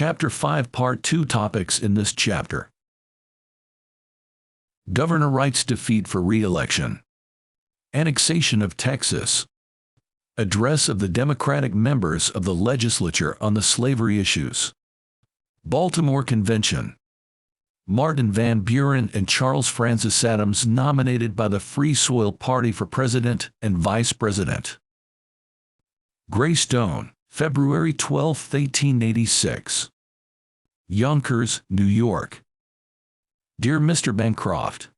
Chapter 5 Part 2 Topics in this chapter. Governor Wright's defeat for re-election. Annexation of Texas. Address of the Democratic members of the Legislature on the slavery issues. Baltimore Convention. Martin Van Buren and Charles Francis Adams nominated by the Free Soil Party for President and Vice President. Greystone, February 12, 1886. Yonkers, New York. Dear Mr. Bancroft,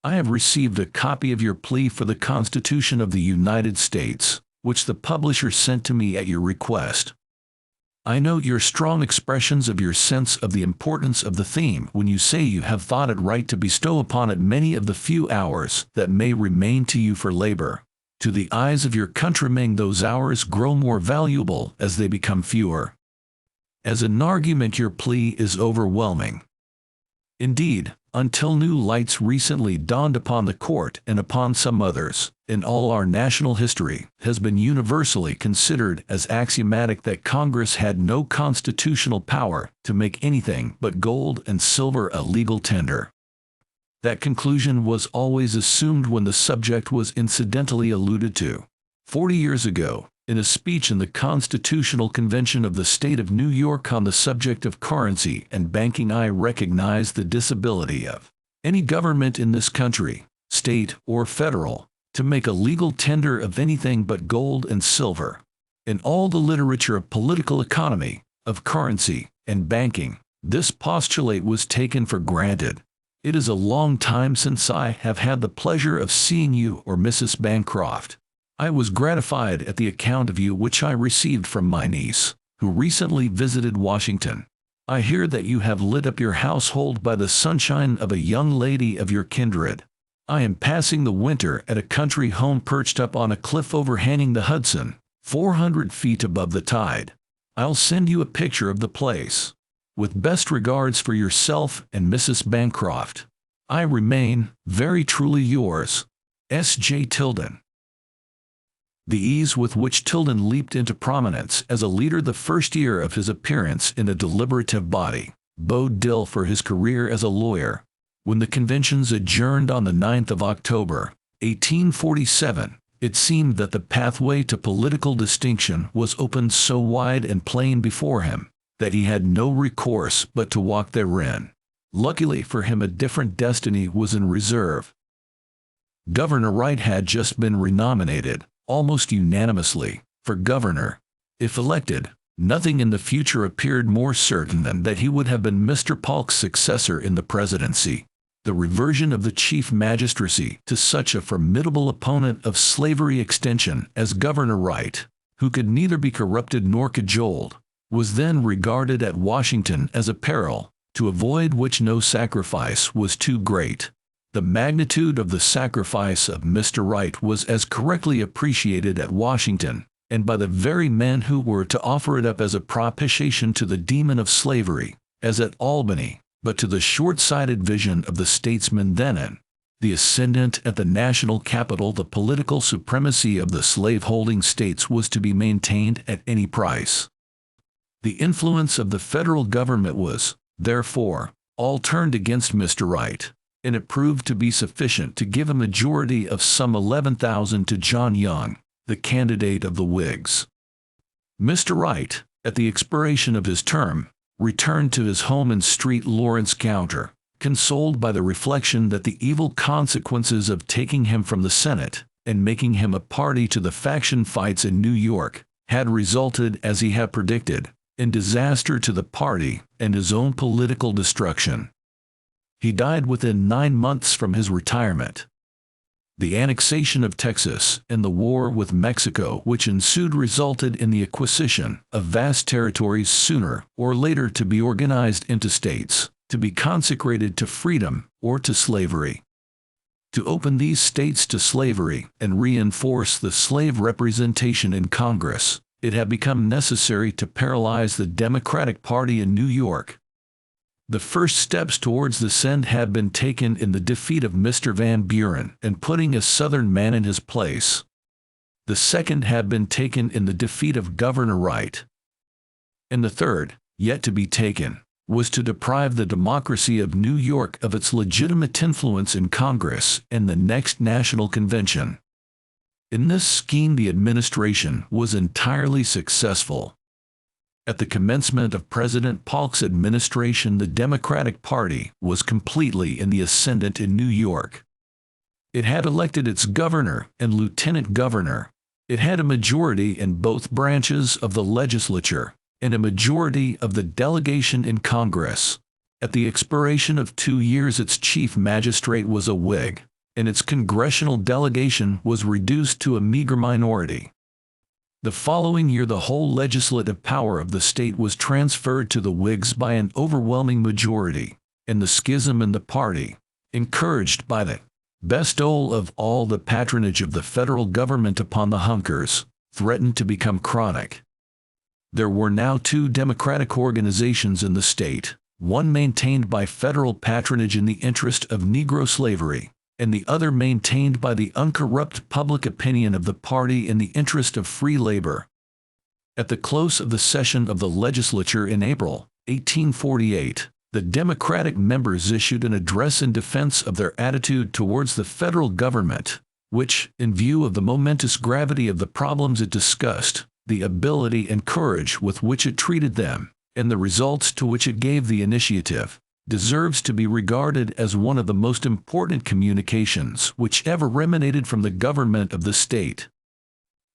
I have received a copy of your plea for the Constitution of the United States, which the publisher sent to me at your request. I note your strong expressions of your sense of the importance of the theme when you say you have thought it right to bestow upon it many of the few hours that may remain to you for labor. To the eyes of your countrymen those hours grow more valuable as they become fewer. As an argument your plea is overwhelming. Indeed, until new lights recently dawned upon the court and upon some others, in all our national history, has been universally considered as axiomatic that Congress had no constitutional power to make anything but gold and silver a legal tender. That conclusion was always assumed when the subject was incidentally alluded to. 40 years ago, in a speech in the Constitutional Convention of the State of New York on the subject of currency and banking, I recognized the disability of any government in this country, state or federal, to make a legal tender of anything but gold and silver. In all the literature of political economy, of currency, and banking, this postulate was taken for granted. It is a long time since I have had the pleasure of seeing you or Mrs. Bancroft. I was gratified at the account of you which I received from my niece, who recently visited Washington. I hear that you have lit up your household by the sunshine of a young lady of your kindred. I am passing the winter at a country home perched up on a cliff overhanging the Hudson, 400 feet above the tide. I'll send you a picture of the place. With best regards for yourself and Mrs. Bancroft, I remain, very truly yours, S.J. Tilden. The ease with which Tilden leaped into prominence as a leader the first year of his appearance in a deliberative body bode ill for his career as a lawyer. When the conventions adjourned on the 9th of October, 1847, it seemed that the pathway to political distinction was opened so wide and plain before him that he had no recourse but to walk therein. Luckily for him, a different destiny was in reserve. Governor Wright had just been renominated, almost unanimously, for governor. If elected, nothing in the future appeared more certain than that he would have been Mr. Polk's successor in the presidency. The reversion of the chief magistracy to such a formidable opponent of slavery extension as Governor Wright, who could neither be corrupted nor cajoled, was then regarded at Washington as a peril, to avoid which no sacrifice was too great. The magnitude of the sacrifice of Mr. Wright was as correctly appreciated at Washington, and by the very men who were to offer it up as a propitiation to the demon of slavery, as at Albany, but to the short-sighted vision of the statesmen then in the ascendant at the national capital, the political supremacy of the slave-holding states was to be maintained at any price. The influence of the federal government was, therefore, all turned against Mr. Wright, and it proved to be sufficient to give a majority of some 11,000 to John Young, the candidate of the Whigs. Mr. Wright, at the expiration of his term, returned to his home in Street Lawrence Counter, consoled by the reflection that the evil consequences of taking him from the Senate and making him a party to the faction fights in New York had resulted, as he had predicted, in disaster to the party and his own political destruction. He died within 9 months from his retirement. The annexation of Texas and the war with Mexico which ensued resulted in the acquisition of vast territories sooner or later to be organized into states, to be consecrated to freedom or to slavery. To open these states to slavery and reinforce the slave representation in Congress, it had become necessary to paralyze the Democratic Party in New York. The first steps towards this end had been taken in the defeat of Mr. Van Buren and putting a Southern man in his place. The second had been taken in the defeat of Governor Wright. And the third, yet to be taken, was to deprive the democracy of New York of its legitimate influence in Congress and the next National Convention. In this scheme, the administration was entirely successful. At the commencement of President Polk's administration, the Democratic Party was completely in the ascendant in New York. It had elected its governor and lieutenant governor. It had a majority in both branches of the legislature and a majority of the delegation in Congress. At the expiration of 2 years, its chief magistrate was a Whig, and its congressional delegation was reduced to a meager minority. The following year, the whole legislative power of the state was transferred to the Whigs by an overwhelming majority, and the schism in the party, encouraged by the bestowal of all the patronage of the federal government upon the Hunkers, threatened to become chronic. There were now 2 Democratic organizations in the state, one maintained by federal patronage in the interest of Negro slavery, and the other maintained by the uncorrupt public opinion of the party in the interest of free labor. At the close of the session of the legislature in April 1848, the Democratic members issued an address in defense of their attitude towards the federal government, which, in view of the momentous gravity of the problems it discussed, the ability and courage with which it treated them, and the results to which it gave the initiative, deserves to be regarded as one of the most important communications which ever emanated from the government of the state.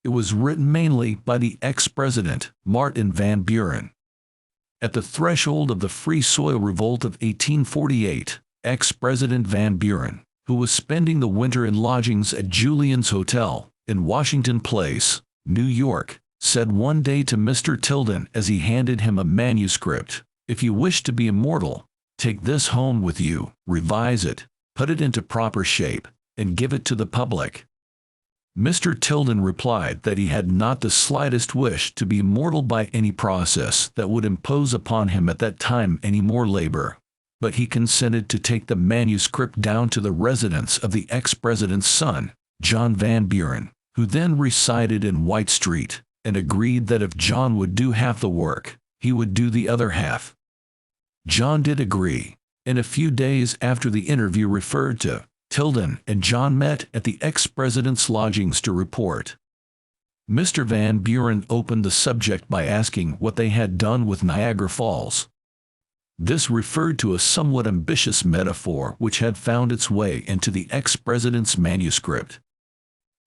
It was written mainly by the ex-president, Martin Van Buren. At the threshold of the Free Soil Revolt of 1848, ex-president Van Buren, who was spending the winter in lodgings at Julian's Hotel in Washington Place, New York, said one day to Mr. Tilden as he handed him a manuscript, "If you wish to be immortal, take this home with you, revise it, put it into proper shape, and give it to the public." Mr. Tilden replied that he had not the slightest wish to be immortal by any process that would impose upon him at that time any more labor, but he consented to take the manuscript down to the residence of the ex-president's son, John Van Buren, who then resided in White Street, and agreed that if John would do half the work, he would do the other half. John did agree, and a few days after the interview referred to, Tilden and John met at the ex-president's lodgings to report. Mr. Van Buren opened the subject by asking what they had done with Niagara Falls. This referred to a somewhat ambitious metaphor which had found its way into the ex-president's manuscript.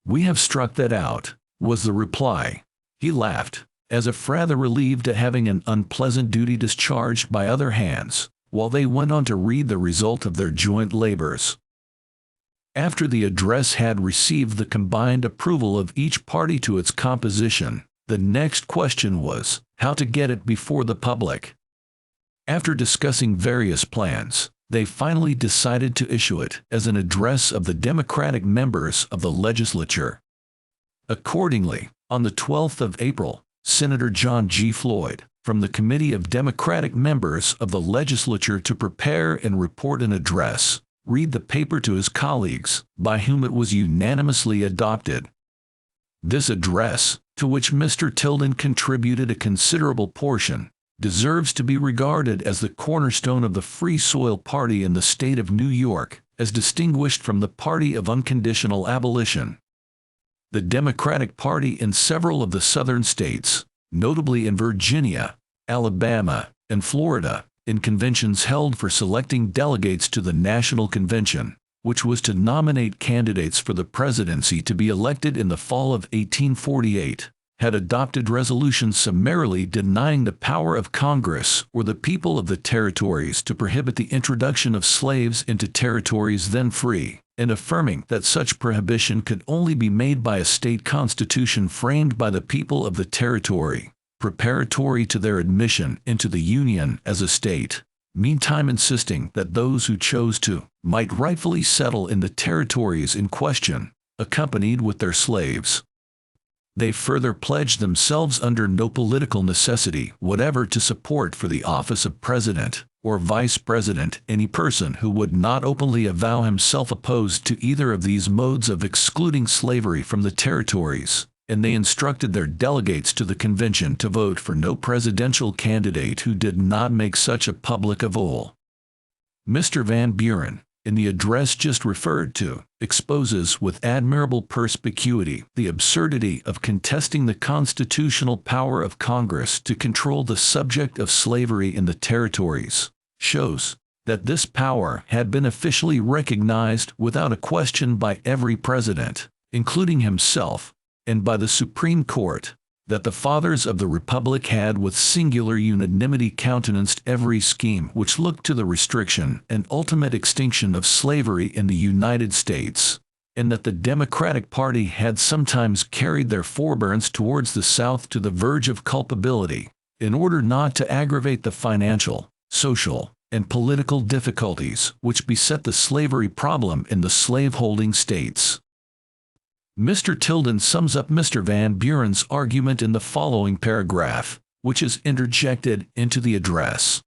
"We have struck that out," was the reply. He laughed, as if rather relieved at having an unpleasant duty discharged by other hands, while they went on to read the result of their joint labors. After the address had received the combined approval of each party to its composition, the next question was how to get it before the public. After discussing various plans, they finally decided to issue it as an address of the Democratic members of the legislature. Accordingly, on the 12th of April, Senator John G. Floyd, from the Committee of Democratic Members of the Legislature to prepare and report an address, read the paper to his colleagues, by whom it was unanimously adopted. This address, to which Mr. Tilden contributed a considerable portion, deserves to be regarded as the cornerstone of the Free Soil Party in the state of New York, as distinguished from the Party of Unconditional Abolition. The Democratic Party in several of the southern states, notably in Virginia, Alabama, and Florida, in conventions held for selecting delegates to the National Convention, which was to nominate candidates for the presidency to be elected in the fall of 1848, had adopted resolutions summarily denying the power of Congress or the people of the territories to prohibit the introduction of slaves into territories then free, and affirming that such prohibition could only be made by a state constitution framed by the people of the territory, preparatory to their admission into the Union as a state, meantime insisting that those who chose to might rightfully settle in the territories in question, accompanied with their slaves. They further pledged themselves under no political necessity whatever to support for the office of President or Vice President any person who would not openly avow himself opposed to either of these modes of excluding slavery from the territories, and they instructed their delegates to the convention to vote for no presidential candidate who did not make such a public avowal. Mr. Van Buren, in the address just referred to, exposes with admirable perspicuity the absurdity of contesting the constitutional power of Congress to control the subject of slavery in the territories, shows that this power had been officially recognized without a question by every president, including himself, and by the Supreme Court, that the fathers of the Republic had with singular unanimity countenanced every scheme which looked to the restriction and ultimate extinction of slavery in the United States, and that the Democratic Party had sometimes carried their forbearance towards the South to the verge of culpability, in order not to aggravate the financial, social, and political difficulties which beset the slavery problem in the slaveholding states. Mr. Tilden sums up Mr. Van Buren's argument in the following paragraph, which is interjected into the address.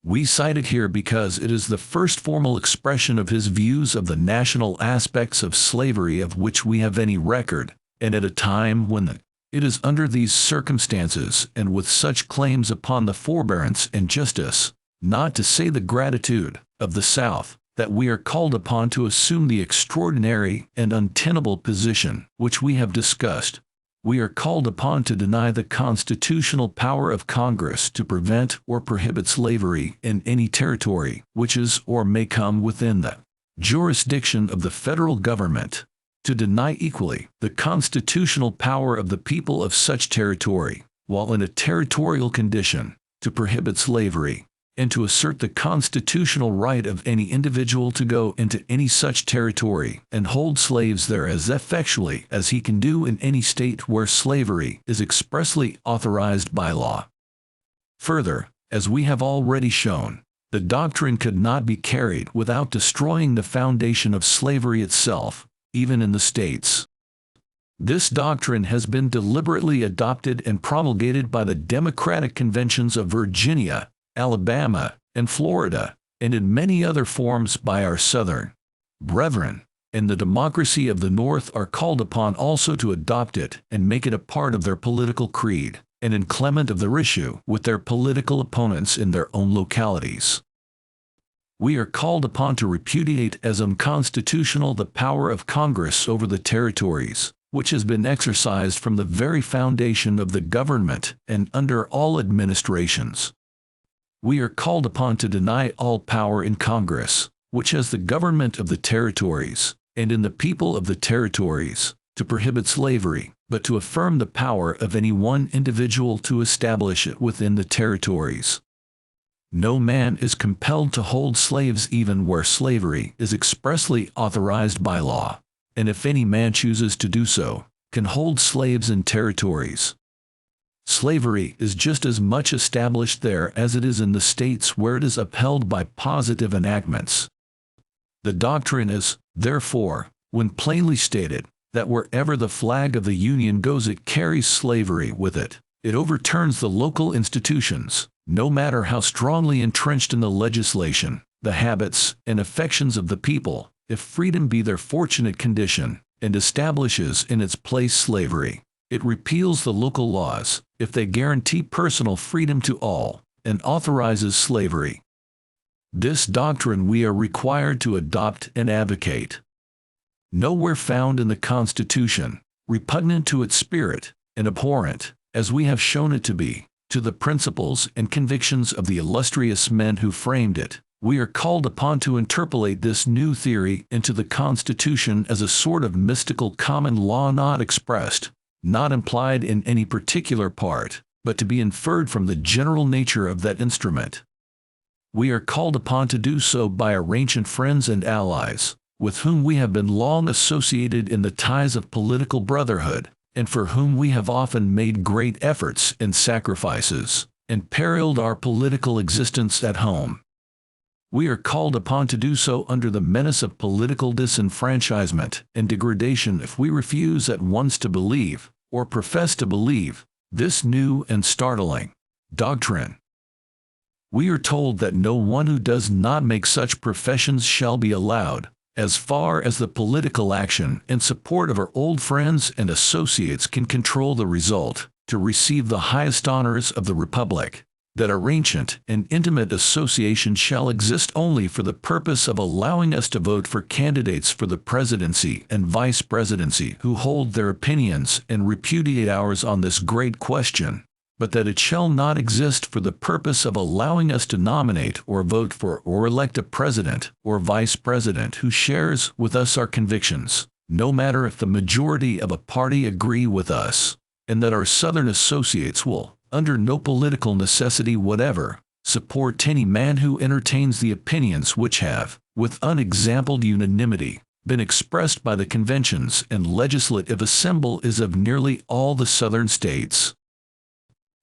We cite it here because it is the first formal expression of his views of the national aspects of slavery of which we have any record, and at a time when it is under these circumstances and with such claims upon the forbearance and justice, not to say the gratitude, of the South, that we are called upon to assume the extraordinary and untenable position which we have discussed. We are called upon to deny the constitutional power of Congress to prevent or prohibit slavery in any territory which is or may come within the jurisdiction of the federal government, to deny equally the constitutional power of the people of such territory, while in a territorial condition, to prohibit slavery, and to assert the constitutional right of any individual to go into any such territory and hold slaves there as effectually as he can do in any state where slavery is expressly authorized by law. Further, as we have already shown, the doctrine could not be carried without destroying the foundation of slavery itself, even in the states. This doctrine has been deliberately adopted and promulgated by the Democratic conventions of Virginia, Alabama, and Florida, and in many other forms by our Southern brethren, and the democracy of the North are called upon also to adopt it and make it a part of their political creed, and inclement of their issue with their political opponents in their own localities. We are called upon to repudiate as unconstitutional the power of Congress over the territories, which has been exercised from the very foundation of the government and under all administrations. We are called upon to deny all power in Congress, which has the government of the territories, and in the people of the territories, to prohibit slavery, but to affirm the power of any one individual to establish it within the territories. No man is compelled to hold slaves even where slavery is expressly authorized by law, and if any man chooses to do so, can hold slaves in territories. Slavery is just as much established there as it is in the states where it is upheld by positive enactments. The doctrine is, therefore, when plainly stated, that wherever the flag of the Union goes it carries slavery with it. It overturns the local institutions, no matter how strongly entrenched in the legislation, the habits and affections of the people, if freedom be their fortunate condition, and establishes in its place slavery. It repeals the local laws, if they guarantee personal freedom to all, and authorizes slavery. This doctrine we are required to adopt and advocate. Nowhere found in the Constitution, repugnant to its spirit, and abhorrent, as we have shown it to be, to the principles and convictions of the illustrious men who framed it, we are called upon to interpolate this new theory into the Constitution as a sort of mystical common law not expressed, not implied in any particular part, but to be inferred from the general nature of that instrument. We are called upon to do so by our ancient friends and allies, with whom we have been long associated in the ties of political brotherhood, and for whom we have often made great efforts and sacrifices, and periled our political existence at home. We are called upon to do so under the menace of political disenfranchisement and degradation if we refuse at once to believe, or profess to believe, this new and startling doctrine. We are told that no one who does not make such professions shall be allowed, as far as the political action and support of our old friends and associates can control the result, to receive the highest honors of the Republic, that our ancient and intimate association shall exist only for the purpose of allowing us to vote for candidates for the presidency and vice presidency who hold their opinions and repudiate ours on this great question, but that it shall not exist for the purpose of allowing us to nominate or vote for or elect a president or vice president who shares with us our convictions, no matter if the majority of a party agree with us, and that our Southern associates will, under no political necessity whatever, support any man who entertains the opinions which have, with unexampled unanimity, been expressed by the conventions and legislative assemblies of nearly all the Southern states.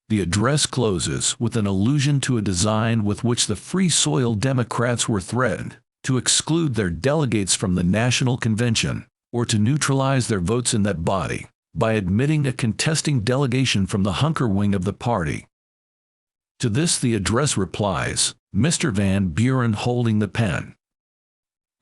The address closes with an allusion to a design with which the Free Soil Democrats were threatened, to exclude their delegates from the National Convention, or to neutralize their votes in that body, by admitting a contesting delegation from the Hunker wing of the party. To this the address replies, Mr. Van Buren holding the pen.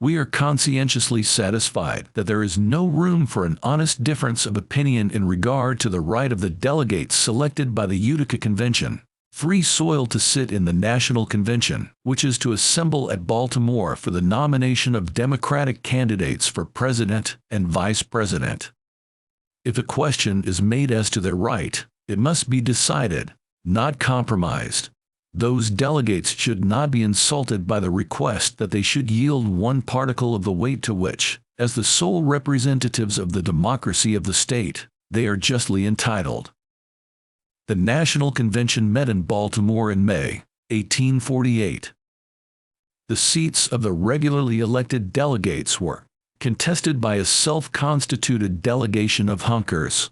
We are conscientiously satisfied that there is no room for an honest difference of opinion in regard to the right of the delegates selected by the Utica Convention, Free Soil to sit in the National Convention, which is to assemble at Baltimore for the nomination of Democratic candidates for president and vice president. If a question is made as to their right, it must be decided, not compromised. Those delegates should not be insulted by the request that they should yield one particle of the weight to which, as the sole representatives of the democracy of the state, they are justly entitled. The National Convention met in Baltimore in May, 1848. The seats of the regularly elected delegates were contested by a self-constituted delegation of Hunkers.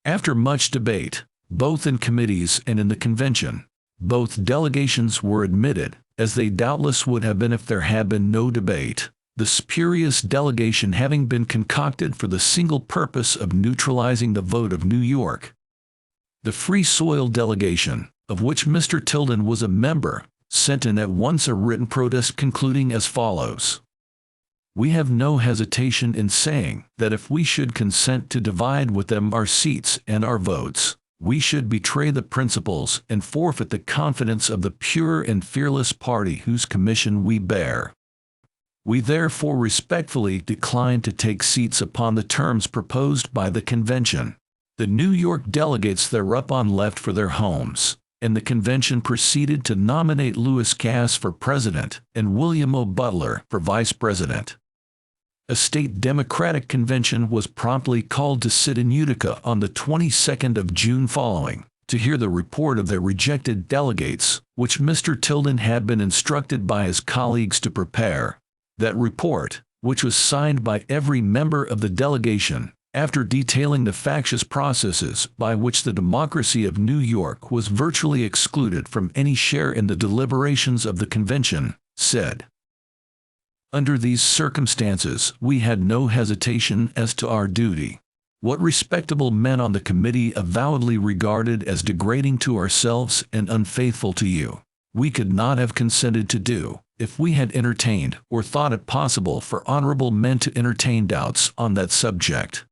After much debate, both in committees and in the convention, both delegations were admitted, as they doubtless would have been if there had been no debate, the spurious delegation having been concocted for the single purpose of neutralizing the vote of New York. The Free Soil delegation, of which Mr. Tilden was a member, sent in at once a written protest concluding as follows. We have no hesitation in saying that if we should consent to divide with them our seats and our votes, we should betray the principles and forfeit the confidence of the pure and fearless party whose commission we bear. We therefore respectfully decline to take seats upon the terms proposed by the convention. The New York delegates thereupon left for their homes, and the convention proceeded to nominate Lewis Cass for president and William O. Butler for vice president. A state Democratic convention was promptly called to sit in Utica on the 22nd of June following, to hear the report of their rejected delegates, which Mr. Tilden had been instructed by his colleagues to prepare. That report, which was signed by every member of the delegation, after detailing the factious processes by which the democracy of New York was virtually excluded from any share in the deliberations of the convention, said, under these circumstances, we had no hesitation as to our duty. What respectable men on the committee avowedly regarded as degrading to ourselves and unfaithful to you, we could not have consented to do, if we had entertained or thought it possible for honorable men to entertain doubts on that subject.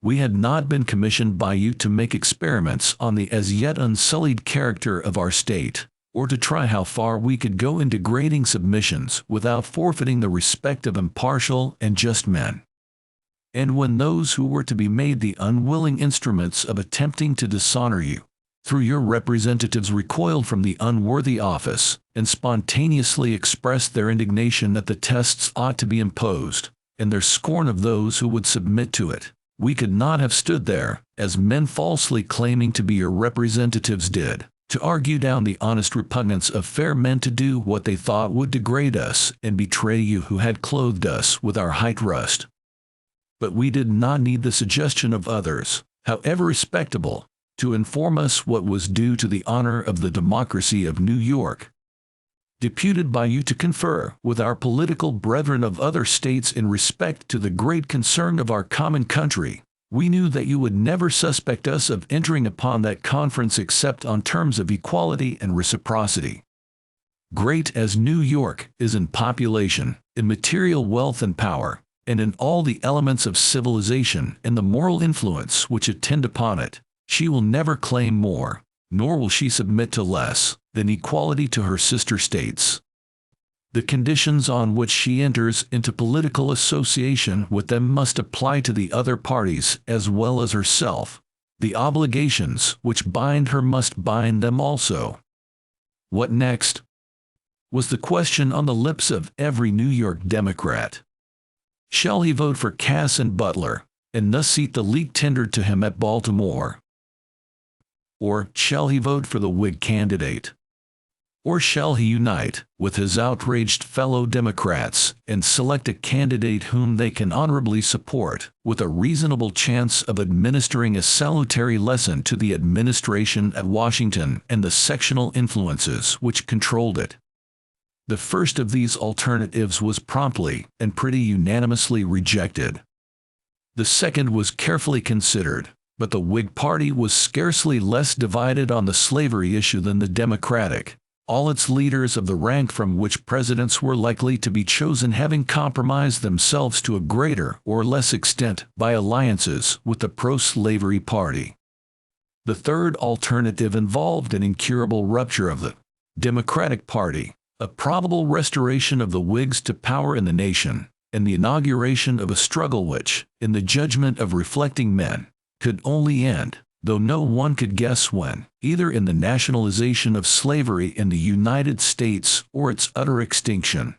We had not been commissioned by you to make experiments on the as yet unsullied character of our state, or to try how far we could go in degrading submissions without forfeiting the respect of impartial and just men. And when those who were to be made the unwilling instruments of attempting to dishonor you, through your representatives recoiled from the unworthy office, and spontaneously expressed their indignation that the tests ought to be imposed, and their scorn of those who would submit to it, we could not have stood there, as men falsely claiming to be your representatives did, to argue down the honest repugnance of fair men to do what they thought would degrade us and betray you who had clothed us with our high trust. But we did not need the suggestion of others, however respectable, to inform us what was due to the honor of the democracy of New York. Deputed by you to confer with our political brethren of other states in respect to the great concern of our common country, we knew that you would never suspect us of entering upon that conference except on terms of equality and reciprocity. Great as New York is in population, in material wealth and power, and in all the elements of civilization and the moral influence which attend upon it, she will never claim more, nor will she submit to less, than equality to her sister states. The conditions on which she enters into political association with them must apply to the other parties as well as herself. The obligations which bind her must bind them also. What next? Was the question on the lips of every New York Democrat. Shall he vote for Cass and Butler, and thus seat the league tendered to him at Baltimore? Or shall he vote for the Whig candidate? Or shall he unite with his outraged fellow Democrats and select a candidate whom they can honorably support, with a reasonable chance of administering a salutary lesson to the administration at Washington and the sectional influences which controlled it? The first of these alternatives was promptly and pretty unanimously rejected. The second was carefully considered, but the Whig party was scarcely less divided on the slavery issue than the Democratic, all its leaders of the rank from which presidents were likely to be chosen having compromised themselves to a greater or less extent by alliances with the pro-slavery party. The third alternative involved an incurable rupture of the Democratic Party, a probable restoration of the Whigs to power in the nation, and the inauguration of a struggle which, in the judgment of reflecting men, could only end, though no one could guess when, either in the nationalization of slavery in the United States or its utter extinction.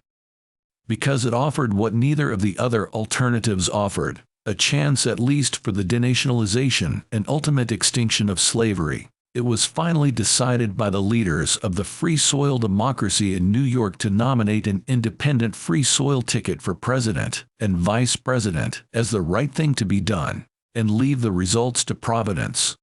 Because it offered what neither of the other alternatives offered, a chance at least for the denationalization and ultimate extinction of slavery, it was finally decided by the leaders of the Free Soil Democracy in New York to nominate an independent Free Soil ticket for president and vice president as the right thing to be done, and leave the results to Providence.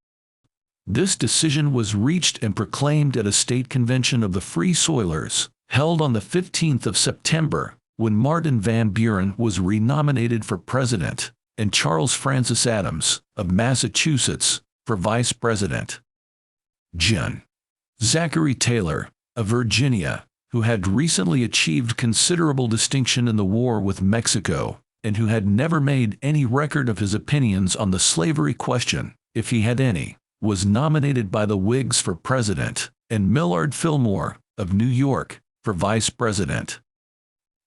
This decision was reached and proclaimed at a state convention of the Free Soilers, held on the 15th of September, when Martin Van Buren was renominated for president, and Charles Francis Adams, of Massachusetts, for vice president. Gen. Zachary Taylor, of Virginia, who had recently achieved considerable distinction in the war with Mexico, and who had never made any record of his opinions on the slavery question, if he had any, was nominated by the Whigs for president, and Millard Fillmore, of New York, for vice president.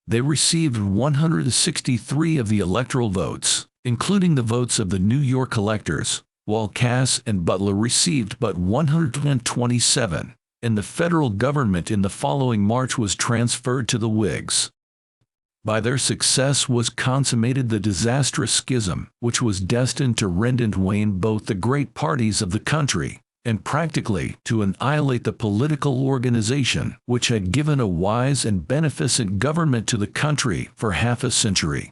They received 163 of the electoral votes, including the votes of the New York electors, while Cass and Butler received but 127, and the federal government in the following March was transferred to the Whigs. By their success was consummated the disastrous schism, which was destined to rend and wane both the great parties of the country, and practically to annihilate the political organization which had given a wise and beneficent government to the country for half a century.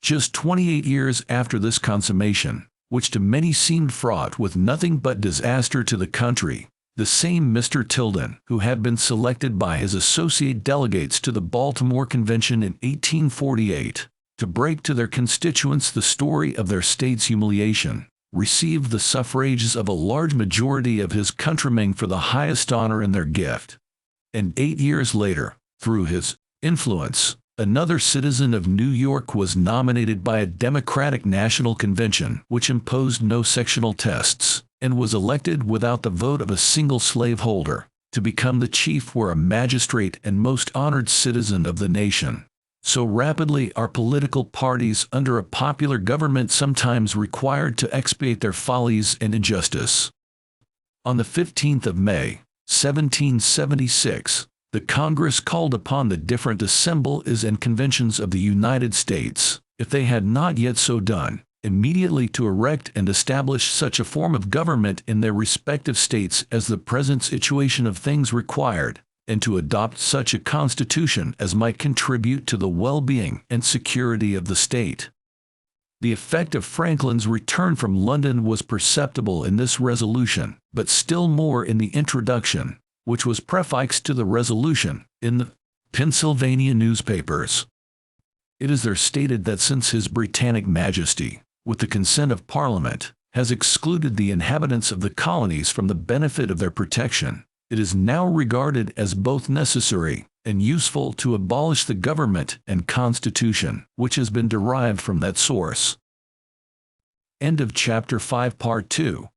Just 28 years after this consummation, which to many seemed fraught with nothing but disaster to the country, the same Mr. Tilden, who had been selected by his associate delegates to the Baltimore Convention in 1848, to break to their constituents the story of their state's humiliation, received the suffrages of a large majority of his countrymen for the highest honor in their gift. And 8 years later, through his influence, another citizen of New York was nominated by a Democratic National Convention which imposed no sectional tests, and was elected without the vote of a single slaveholder, to become the chief or a magistrate and most honored citizen of the nation. So rapidly are political parties under a popular government sometimes required to expiate their follies and injustice. On the 15th of May, 1776, the Congress called upon the different assemblies and conventions of the United States, if they had not yet so done, immediately to erect and establish such a form of government in their respective states as the present situation of things required, and to adopt such a constitution as might contribute to the well-being and security of the state. The effect of Franklin's return from London was perceptible in this resolution, but still more in the introduction, which was prefixed to the resolution, in the Pennsylvania newspapers. It is there stated that since His Britannic Majesty, with the consent of Parliament, has excluded the inhabitants of the colonies from the benefit of their protection, It is now regarded as both necessary and useful to abolish the government and Constitution, which has been derived from that source. End of Chapter 5, Part 2.